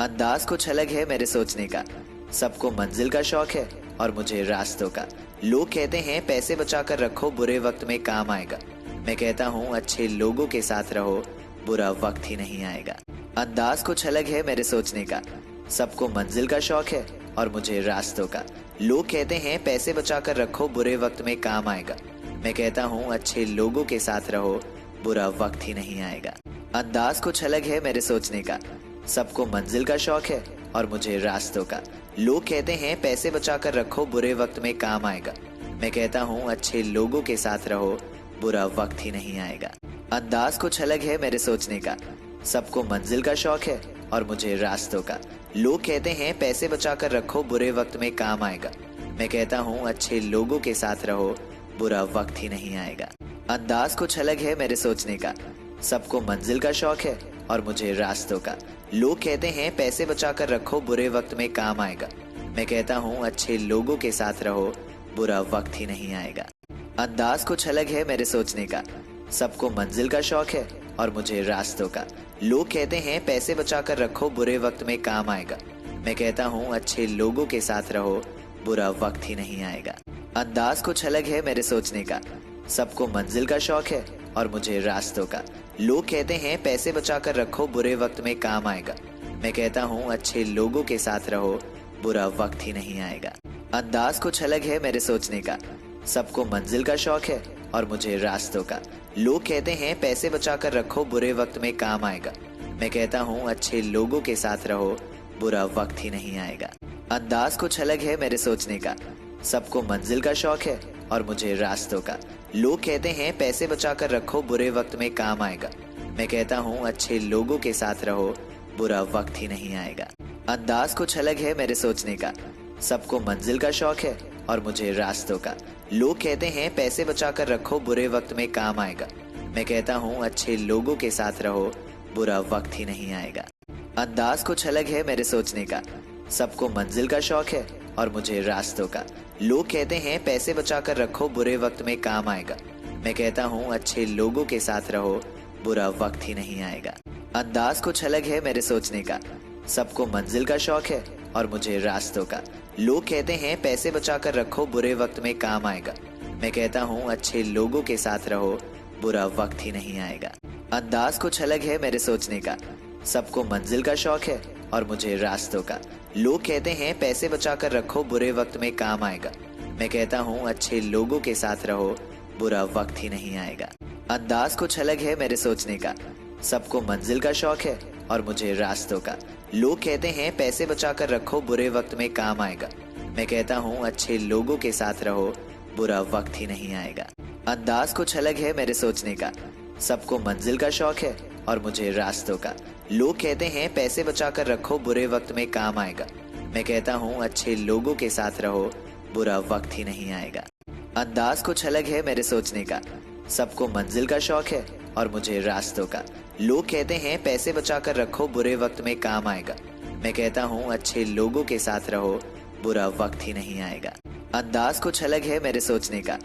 अंदाज कुछ अलग है मेरे सोचने का। सबको मंजिल का शौक है और मुझे रास्तों का। लोग कहते हैं पैसे बचा कर रखो, बुरे वक्त में काम आएगा। मैं कहता हूँ अच्छे लोगों के साथ रहो, बुरा वक्त ही नहीं आएगा। अंदाज कुछ अलग है मेरे सोचने का। सबको मंजिल का शौक है और मुझे रास्तों का। लोग कहते हैं पैसे बचा कर रखो, बुरे वक्त में काम आएगा। मैं कहता हूँ अच्छे लोगों के साथ रहो, बुरा वक्त ही नहीं आएगा। अंदाज कुछ अलग है मेरे सोचने का। सबको मंजिल का शौक है और मुझे रास्तों का। लोग कहते हैं पैसे बचा कर रखो, बुरे वक्त में काम आएगा। मैं कहता हूँ अच्छे लोगों के साथ रहो, बुरा वक्त ही नहीं आएगा। अंदाज कुछ अलग है मेरे सोचने का। सबको मंजिल का शौक है और मुझे रास्तों का। लोग कहते हैं पैसे बचा कर रखो, बुरे वक्त में काम आएगा। मैं कहता हूँ अच्छे लोगों के साथ रहो, बुरा वक्त ही नहीं आएगा। अंदाज कुछ अलग है मेरे सोचने का। सबको मंजिल का शौक है और मुझे रास्तों का। लोग कहते हैं पैसे बचा कर रखो, बुरे वक्त में काम आएगा। मैं कहता हूँ अच्छे लोगों के साथ रहो, बुरा वक्त ही नहीं आएगा। अंदाज कुछ अलग है मेरे सोचने का। सबको मंजिल का शौक है और मुझे रास्तों का। लोग कहते हैं पैसे बचा कर रखो, बुरे वक्त में काम आएगा। मैं कहता हूँ अच्छे लोगों के साथ रहो, बुरा वक्त ही नहीं आएगा। अंदाज कुछ अलग है मेरे सोचने का। सबको मंजिल का शौक है और मुझे रास्तों का। लोग कहते हैं पैसे बचा कर रखो, बुरे वक्त में काम आएगा। मैं कहता हूँ अच्छे लोगों के साथ रहो, बुरा वक्त ही नहीं आएगा। अंदाज कुछ अलग है मेरे सोचने का। सबको मंजिल का शौक है और मुझे रास्तों का। लोग कहते हैं पैसे बचा कर रखो, बुरे वक्त में काम आएगा। मैं कहता हूँ अच्छे लोगों के साथ रहो, बुरा वक्त ही नहीं आएगा। अंदाज कुछ अलग है मेरे सोचने का। सबको मंजिल का शौक है और मुझे रास्तों का। लोग कहते हैं पैसे बचा कर रखो, बुरे वक्त में काम आएगा। मैं कहता हूँ अच्छे लोगों के साथ रहो, बुरा वक्त ही नहीं आएगा। अंदाज कुछ अलग है मेरे सोचने का। सबको मंजिल का शौक है और मुझे रास्तों का। लोग कहते हैं पैसे बचा कर रखो, बुरे वक्त में काम आएगा। मैं कहता हूँ अच्छे लोगों के साथ रहो, बुरा वक्त ही नहीं आएगा। अंदाज कुछ अलग है मेरे सोचने का। सबको मंजिल का शौक है और मुझे रास्तों का। लोग कहते हैं पैसे बचा कर रखो, बुरे वक्त में काम आएगा। मैं कहता हूँ अच्छे लोगों के साथ रहो, बुरा वक्त ही नहीं आएगा। अंदाज कुछ अलग है मेरे सोचने का। सबको मंजिल का शौक है और मुझे रास्तों का। लोग कहते हैं पैसे बचा कर रखो, बुरे वक्त में काम आएगा। मैं कहता हूँ अच्छे लोगों के साथ रहो, बुरा वक्त ही नहीं आएगा। अंदाज कुछ अलग है मेरे सोचने का। सबको मंजिल का शौक है और मुझे रास्तों का। लोग कहते हैं पैसे बचा कर रखो, बुरे वक्त में काम आएगा। मैं कहता हूँ अच्छे लोगों के साथ रहो, बुरा वक्त ही नहीं आएगा। अंदाज कुछ अलग है मेरे सोचने का। सबको मंजिल का शौक है और मुझे रास्तों का। लोग कहते हैं पैसे बचा कर रखो, बुरे वक्त में काम आएगा। मैं कहता हूँ अच्छे लोगों के साथ रहो, बुरा वक्त ही नहीं आएगा। अंदाज कुछ अलग है मेरे सोचने का। सबको मंजिल का शौक है और मुझे रास्तों का। लोग कहते हैं पैसे बचा कर रखो, बुरे वक्त में काम आएगा। मैं कहता हूँ अच्छे लोगों के साथ रहो, बुरा वक्त ही नहीं आएगा। अंदाज कुछ अलग है मेरे सोचने का। सबको मंजिल का शौक है और मुझे रास्तों का। लोग कहते हैं पैसे बचा कर रखो, बुरे वक्त में काम आएगा। मैं कहता हूँ अच्छे लोगों के साथ रहो, बुरा वक्त ही नहीं आएगा। अंदाज कुछ अलग है मेरे सोचने का।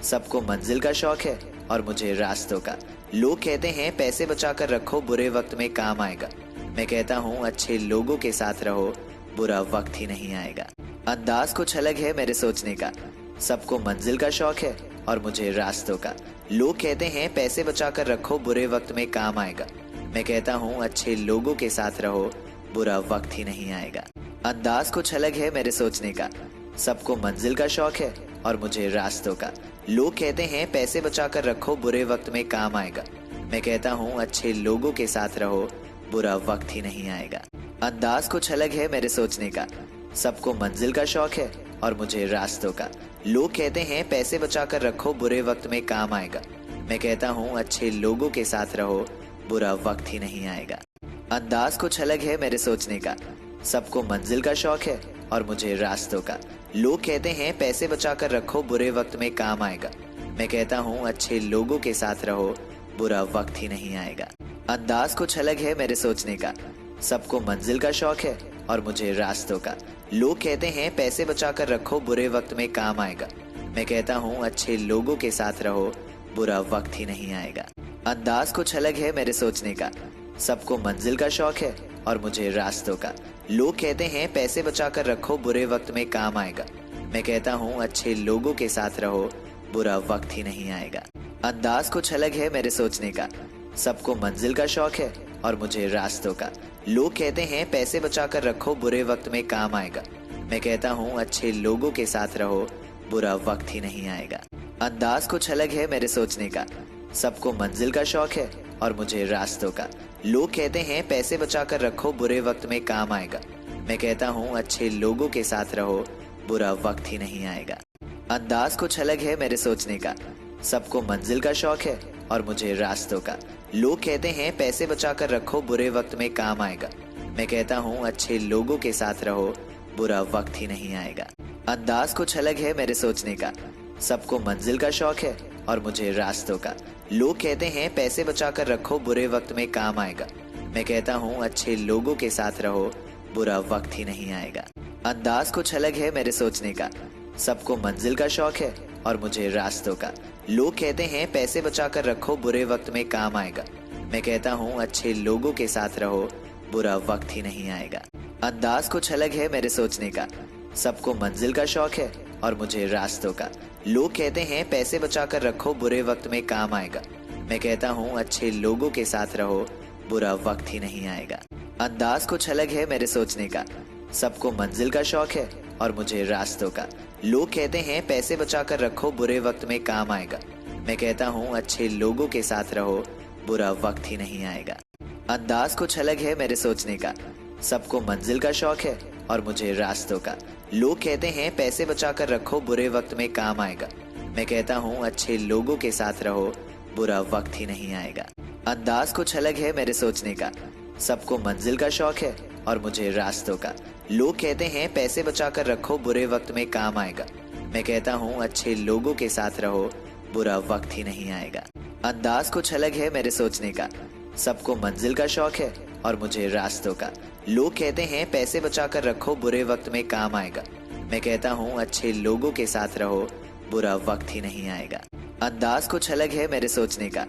सबको मंजिल का शौक है और मुझे रास्तों का। लोग कहते हैं पैसे बचा कर रखो, बुरे वक्त में काम आएगा। मैं कहता हूँ अच्छे लोगों के साथ रहो, बुरा वक्त ही नहीं आएगा। अंदाज कुछ अलग है मेरे सोचने का। सबको मंजिल का शौक है और मुझे रास्तों का। लोग कहते हैं पैसे बचा कर रखो, बुरे वक्त में काम आएगा। मैं कहता हूँ अच्छे लोगों के साथ रहो, बुरा वक्त ही नहीं आएगा। अंदाज कुछ अलग है मेरे सोचने का। सबको मंजिल का शौक है और मुझे रास्तों का। लोग कहते हैं पैसे बचा कर रखो, बुरे वक्त में काम आएगा। मैं कहता हूँ अच्छे लोगों के साथ रहो, बुरा वक्त ही नहीं आएगा। अंदाज कुछ अलग है मेरे सोचने का। सबको मंजिल का शौक है और मुझे रास्तों का। लोग कहते हैं पैसे बचा कर रखो, बुरे वक्त में काम आएगा। मैं कहता हूँ अच्छे लोगों के साथ रहो, बुरा वक्त ही नहीं आएगा। अंदाज कुछ अलग है मेरे सोचने का। सबको मंजिल का शौक है और मुझे रास्तों का। लोग कहते हैं पैसे बचा कर रखो, बुरे वक्त में काम आएगा। मैं कहता हूँ अच्छे लोगों के साथ रहो, बुरा वक्त ही नहीं आएगा। अंदाज कुछ अलग है मेरे सोचने का। सबको मंजिल का शौक है और मुझे रास्तों का। लोग कहते हैं पैसे बचा कर रखो, बुरे वक्त में काम आएगा। मैं कहता हूँ अच्छे लोगों के साथ रहो, बुरा वक्त ही नहीं आएगा। अंदाज कुछ अलग है मेरे सोचने का। सबको मंजिल का शौक है और मुझे रास्तों का। लोग कहते हैं पैसे बचा कर रखो, बुरे वक्त में काम आएगा। मैं कहता हूँ अच्छे लोगों के साथ रहो, बुरा वक्त ही नहीं आएगा। अंदाज कुछ अलग है मेरे सोचने का, सबको मंजिल का शौक है और मुझे रास्तों का। लोग कहते हैं पैसे बचा कर रखो, बुरे वक्त में काम आएगा। मैं कहता हूँ अच्छे लोगों के साथ रहो, बुरा वक्त ही नहीं आएगा। अंदाज कुछ अलग है मेरे सोचने का, सबको मंजिल का शौक है और मुझे रास्तों का। लोग कहते हैं पैसे बचा कर रखो, बुरे वक्त में काम आएगा। मैं कहता हूँ अच्छे लोगों के साथ रहो, बुरा वक्त ही नहीं आएगा। अंदाज कुछ अलग है मेरे सोचने का, सबको मंजिल का शौक है और मुझे रास्तों का। लोग कहते हैं पैसे बचा कर रखो, बुरे वक्त में काम आएगा। मैं कहता हूँ अच्छे लोगों के साथ रहो, बुरा वक्त ही नहीं आएगा। अंदाज कुछ अलग है मेरे सोचने का, सबको मंजिल का शौक है और मुझे रास्तों का। लोग कहते हैं पैसे बचा कर रखो, बुरे वक्त में काम आएगा। मैं कहता हूँ अच्छे लोगों के साथ रहो, बुरा वक्त ही नहीं आएगा। अंदाज कुछ अलग है मेरे सोचने का, सबको मंजिल का शौक है और मुझे रास्तों का। लोग कहते हैं पैसे बचा कर रखो, बुरे वक्त में काम आएगा। मैं कहता हूँ अच्छे लोगों के साथ रहो, बुरा वक्त ही नहीं आएगा। अंदाज कुछ अलग है मेरे सोचने का, सबको मंजिल का शौक है और मुझे रास्तों का। लोग कहते हैं पैसे बचा कर रखो, बुरे वक्त में काम आएगा। मैं कहता हूँ अच्छे लोगों के साथ रहो, बुरा वक्त ही नहीं आएगा। अंदाज कुछ अलग है मेरे सोचने का, सबको मंजिल का शौक है और मुझे रास्तों का। लोग कहते हैं पैसे बचा कर रखो, बुरे वक्त में काम आएगा। मैं कहता हूँ अच्छे लोगों के साथ रहो, बुरा वक्त ही नहीं आएगा। अंदाज कुछ अलग है मेरे सोचने का, सबको मंजिल का शौक है और मुझे रास्तों का। लोग कहते हैं पैसे बचा कर रखो, बुरे वक्त में काम आएगा। मैं कहता हूँ अच्छे लोगों के साथ रहो, बुरा वक्त ही नहीं आएगा। अंदाज कुछ अलग है मेरे सोचने का, सबको मंजिल का शौक है और मुझे रास्तों का। लोग कहते हैं पैसे बचा कर रखो, बुरे वक्त में काम आएगा। मैं कहता हूँ अच्छे लोगों के साथ रहो, बुरा वक्त ही नहीं आएगा। अंदाज कुछ अलग है मेरे सोचने का, सबको मंजिल का शौक है और मुझे रास्तों का। लोग कहते हैं पैसे बचा कर रखो, बुरे वक्त में काम आएगा। मैं कहता हूँ अच्छे लोगों के साथ रहो, बुरा वक्त ही नहीं आएगा। अंदाज कुछ अलग है मेरे सोचने का,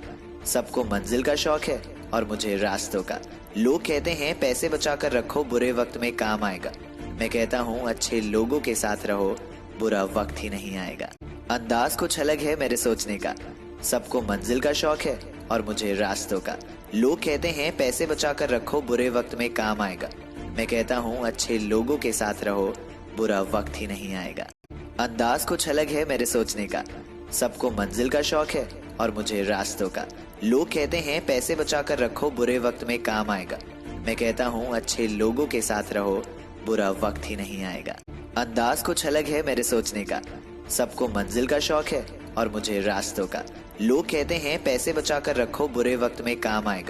सबको मंजिल का शौक है और मुझे रास्तों का। लोग कहते हैं पैसे बचा कर रखो, बुरे वक्त में काम आएगा। मैं कहता हूँ अच्छे लोगों के साथ रहो, बुरा वक्त ही नहीं आएगा। अंदाज कुछ अलग है मेरे सोचने का, सबको मंजिल का शौक है और मुझे रास्तों का। लोग कहते हैं पैसे बचा कर रखो, बुरे वक्त में काम आएगा। मैं कहता हूँ अच्छे लोगों के साथ रहो, बुरा वक्त ही नहीं आएगा। अंदाज कुछ अलग है मेरे सोचने का, सबको मंजिल का शौक है और मुझे रास्तों का। लोग कहते हैं पैसे बचा कर रखो, बुरे वक्त में काम आएगा। मैं कहता हूँ अच्छे लोगों के साथ रहो, बुरा वक्त ही नहीं आएगा। अंदाज कुछ अलग है मेरे सोचने का, सबको मंजिल का शौक है और मुझे रास्तों का। लोग कहते हैं पैसे बचा कर रखो, बुरे वक्त में काम आएगा।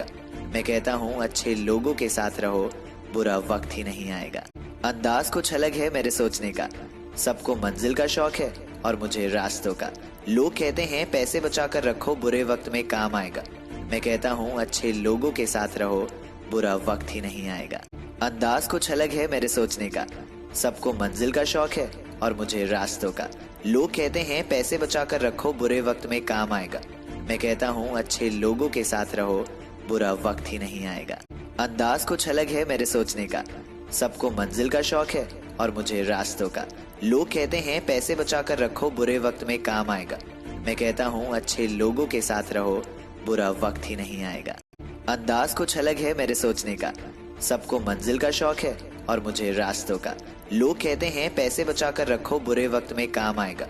मैं कहता हूँ अच्छे लोगों के साथ रहो, बुरा वक्त ही नहीं आएगा। अंदाज कुछ अलग है मेरे सोचने का, सबको मंजिल का शौक है और मुझे रास्तों का। लोग कहते हैं पैसे बचा कर रखो, बुरे वक्त में काम आएगा। मैं कहता हूँ अच्छे लोगों के साथ रहो, बुरा वक्त ही नहीं आएगा। अंदाज कुछ अलग है मेरे सोचने का, सबको मंजिल का शौक है और मुझे रास्तों का। लोग कहते हैं पैसे बचा कर रखो, बुरे वक्त में काम आएगा। मैं कहता हूँ अच्छे लोगों के साथ रहो, बुरा वक्त ही नहीं आएगा। अंदाज कुछ अलग है मेरे सोचने का, सबको मंजिल का शौक है और मुझे रास्तों का। लोग कहते हैं पैसे बचा कर रखो, बुरे वक्त में काम आएगा। मैं कहता हूँ अच्छे लोगों के साथ रहो, बुरा वक्त ही नहीं आएगा। अंदाज कुछ अलग है मेरे सोचने का, सबको मंजिल का शौक है और मुझे रास्तों का। लोग कहते हैं पैसे बचा कर रखो, बुरे वक्त में काम आएगा।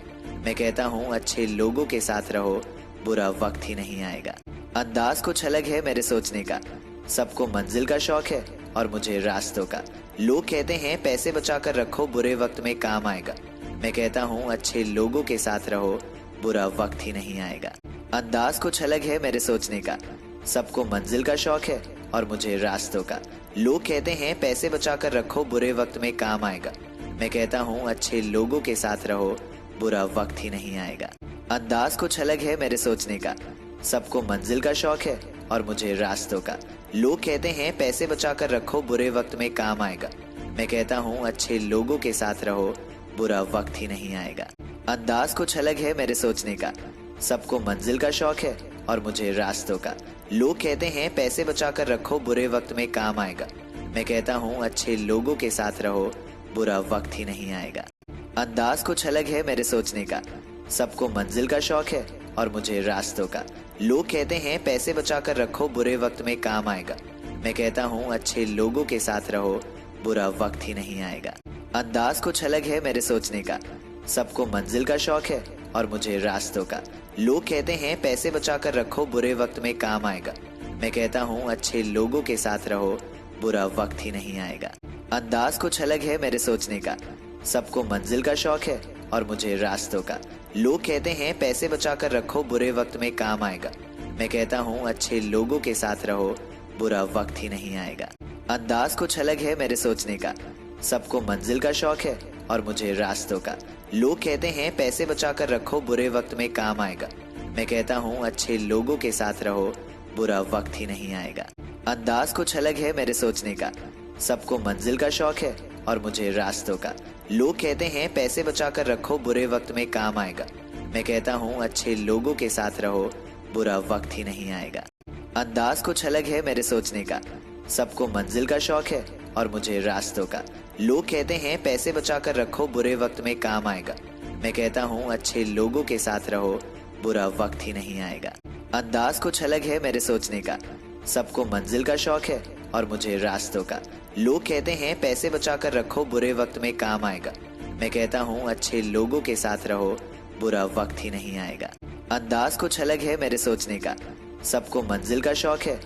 मैं कहता हूँ अच्छे लोगों के साथ रहो, बुरा वक्त ही नहीं आएगा। अंदाज कुछ अलग है मेरे सोचने का, सबको मंजिल का शौक है और मुझे रास्तों का। लोग कहते हैं पैसे बचा कर रखो, बुरे वक्त में काम आएगा। मैं कहता हूँ अच्छे लोगों के साथ रहो, बुरा वक्त ही नहीं आएगा। अंदाज कुछ अलग है मेरे सोचने का, सबको मंजिल का शौक है और मुझे रास्तों का। लोग कहते हैं पैसे बचा कर रखो, बुरे वक्त में काम आएगा। मैं कहता हूँ अच्छे लोगों के साथ रहो, बुरा वक्त ही नहीं आएगा। अंदाज कुछ अलग है मेरे सोचने का, सबको मंजिल का शौक है और मुझे रास्तों का। लोग कहते हैं पैसे बचा कर रखो, बुरे वक्त में काम आएगा। मैं कहता हूँ अच्छे लोगों के साथ रहो, बुरा वक्त ही नहीं आएगा। अंदाज कुछ अलग है मेरे सोचने का, सबको मंजिल का शौक है और मुझे रास्तों का। लोग कहते हैं पैसे बचा कर रखो, बुरे वक्त में काम आएगा। मैं कहता हूँ अच्छे लोगों के साथ रहो, बुरा वक्त ही नहीं आएगा। अंदाज कुछ अलग है मेरे सोचने का, सबको मंजिल का शौक है और मुझे रास्तों का। लोग कहते हैं पैसे बचा कर रखो, बुरे वक्त में काम आएगा। मैं कहता हूँ अच्छे लोगों के साथ रहो, बुरा वक्त ही नहीं आएगा। अंदाज कुछ अलग है मेरे सोचने का, सबको मंजिल का शौक है और मुझे रास्तों का। लोग कहते हैं पैसे बचा कर रखो, बुरे वक्त में काम आएगा। मैं कहता हूँ अच्छे लोगों के साथ रहो, बुरा वक्त ही नहीं आएगा। अंदाज कुछ अलग है मेरे सोचने का, सबको मंजिल का शौक है और मुझे रास्तों का। लोग कहते हैं पैसे बचा कर रखो, बुरे वक्त में काम आएगा। मैं कहता हूँ अच्छे लोगों के साथ रहो, बुरा वक्त ही नहीं आएगा। अंदाज कुछ अलग है मेरे सोचने का, सबको मंजिल का शौक है और मुझे रास्तों का। लोग कहते हैं पैसे बचा कर रखो, बुरे वक्त में काम आएगा। मैं कहता हूँ अच्छे लोगों के साथ रहो, बुरा वक्त ही नहीं आएगा। अंदाज कुछ अलग है मेरे सोचने का, सबको मंजिल का शौक है और मुझे रास्तों का। लोग कहते हैं पैसे बचा कर रखो, बुरे वक्त में काम आएगा। मैं कहता हूँ अच्छे लोगों के साथ रहो, बुरा वक्त ही नहीं आएगा। अंदाज कुछ अलग है मेरे सोचने का, सबको मंजिल का शौक है और मुझे रास्तों का। लोग कहते हैं पैसे बचा कर रखो, बुरे वक्त में काम आएगा। मैं कहता हूँ अच्छे लोगों के साथ रहो, बुरा वक्त ही नहीं आएगा। अंदाज कुछ अलग है मेरे सोचने का, सबको मंजिल का शौक है और मुझे रास्तों का। लोग कहते हैं पैसे बचा कर रखो, बुरे वक्त में काम आएगा। मैं कहता हूँ अच्छे लोगों के साथ रहो, बुरा वक्त ही नहीं आएगा। अंदाज कुछ अलग है मेरे सोचने का, सबको मंजिल का शौक है